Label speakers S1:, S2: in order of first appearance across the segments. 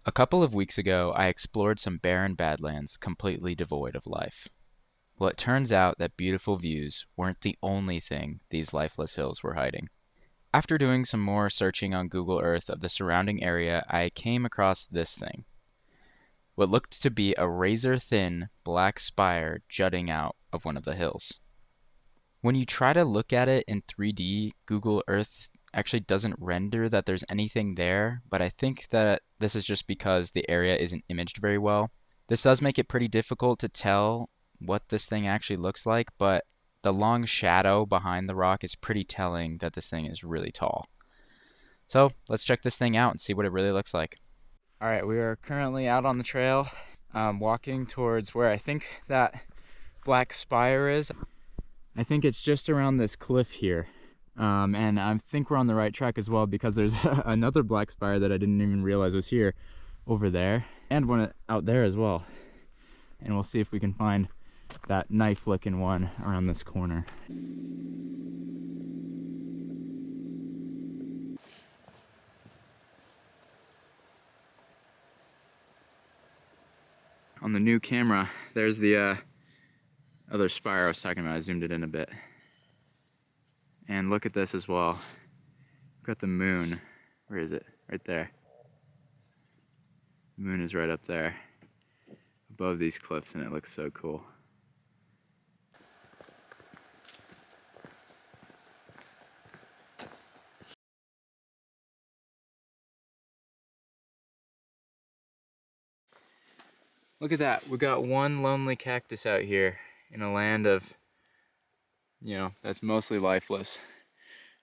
S1: A couple of weeks ago, I explored some barren badlands completely devoid of life. Well, it turns out that beautiful views weren't the only thing these lifeless hills were hiding. After doing some more searching on Google Earth of the surrounding area, I came across this thing. What looked to be a razor thin black spire jutting out of one of the hills. When you try to look at it in 3D, Google Earth actually doesn't render that there's anything there, but I think that this is just because the area isn't imaged very well. This does make it pretty difficult to tell what this thing actually looks like, but the long shadow behind the rock is pretty telling that this thing is really tall. So let's check this thing out and see what it really looks like. All right, we are currently out on the trail, walking towards where I think that black spire is. I think it's just around this cliff here. And I think we're on the right track as well because there's another black spire that I didn't even realize was here over there, and one out there as well. And we'll see if we can find that knife looking one around this corner. On the new camera, there's the other spire I was talking about. I zoomed it in a bit. And look at this as well. We've got the moon. Where is it? Right there. The moon is right up there above these cliffs, and it looks so cool. Look at that. We got one lonely cactus out here in a land of, that's mostly lifeless,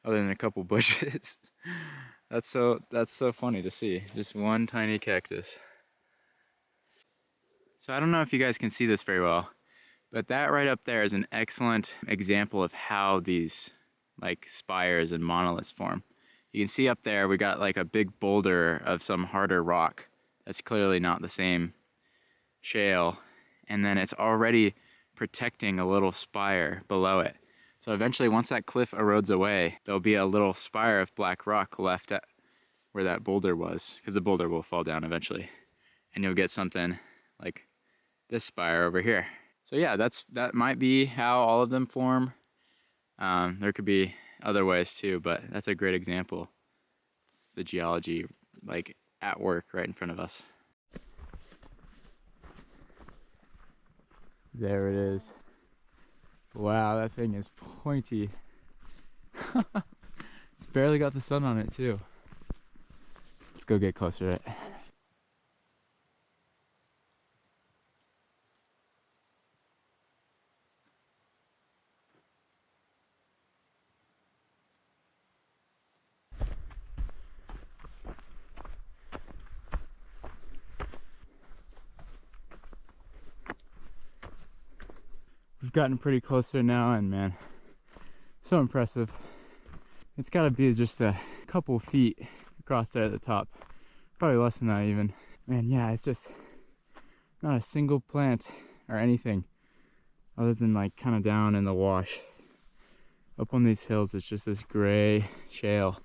S1: other than a couple bushes. That's so funny to see. Just one tiny cactus. So I don't know if you guys can see this very well, but that right up there is an excellent example of how these spires and monoliths form. You can see up there we got like a big boulder of some harder rock that's clearly not the same shale, and then it's already protecting a little spire below it. So eventually, once that cliff erodes away, there'll be a little spire of black rock left at where that boulder was, because the boulder will fall down eventually, and you'll get something like this spire over here. So yeah, that might be how all of them form. There could be other ways too, but that's a great example. The geology at work right in front of us. There it is. Wow, that thing is pointy. It's barely got the sun on it too. Let's go get closer to it. We've gotten pretty close to it now, and man, so impressive. It's gotta be just a couple feet across there at the top. Probably less than that even. Man, yeah, it's just not a single plant or anything other than kind of down in the wash. Up on these hills, it's just this gray shale.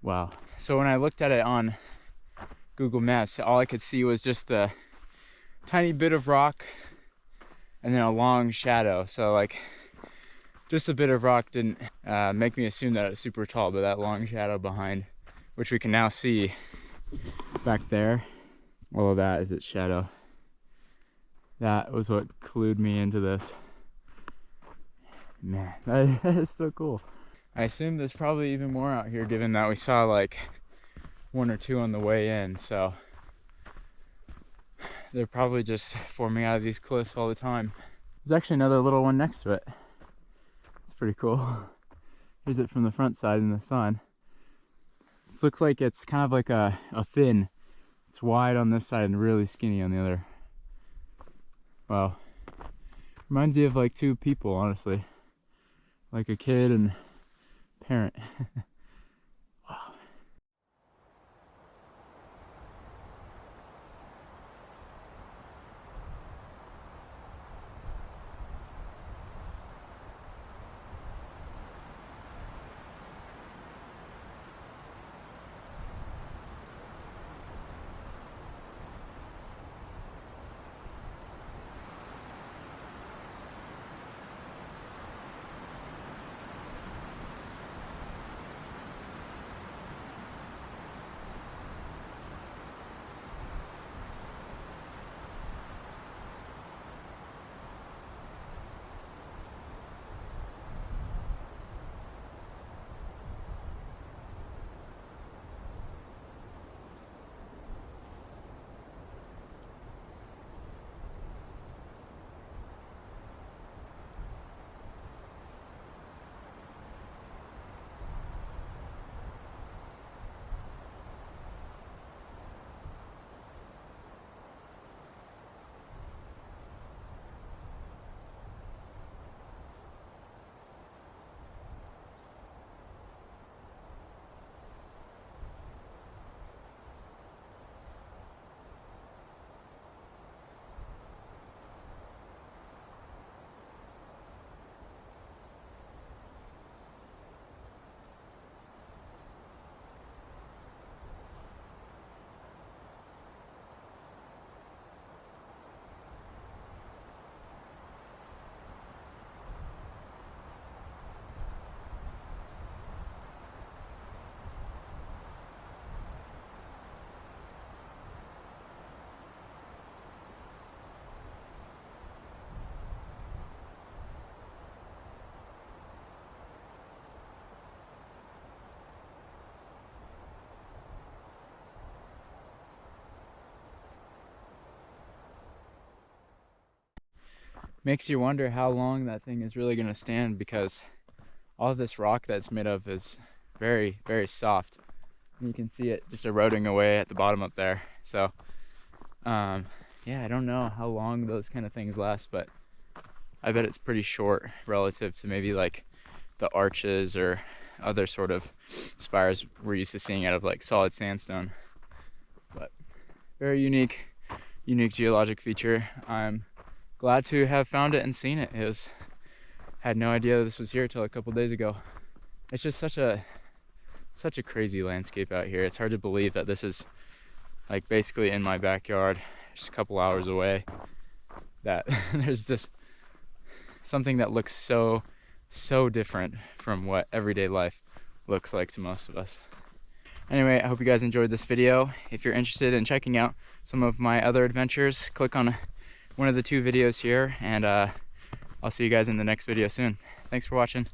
S1: Wow. So when I looked at it on Google Maps, all I could see was just the tiny bit of rock and then a long shadow. So just a bit of rock didn't make me assume that it was super tall, but that long shadow behind, which we can now see back there, all of that is its shadow. That was what clued me into this. Man, that is so cool. I assume there's probably even more out here, given that we saw one or two on the way in, so they're probably just forming out of these cliffs all the time. There's actually another little one next to it. It's pretty cool. Here's it from the front side in the sun. It looks like it's kind of like a fin. It's wide on this side and really skinny on the other. Wow. Reminds you of two people, honestly. Like a kid and parent. Wow. Makes you wonder how long that thing is really going to stand, because all of this rock that's made of is very, very soft. And you can see it just eroding away at the bottom up there. So, yeah, I don't know how long those kind of things last, but I bet it's pretty short relative to maybe like the arches or other sort of spires we're used to seeing out of like solid sandstone. But very unique geologic feature. I'm glad to have found it and seen it. Had no idea this was here till a couple days ago. It's just such a crazy landscape out here. It's hard to believe that this is like basically in my backyard, just a couple hours away, that there's this something that looks so different from what everyday life looks like to most of us. Anyway, I hope you guys enjoyed this video. If you're interested in checking out some of my other adventures, click on one of the two videos here, and I'll see you guys in the next video soon. Thanks for watching.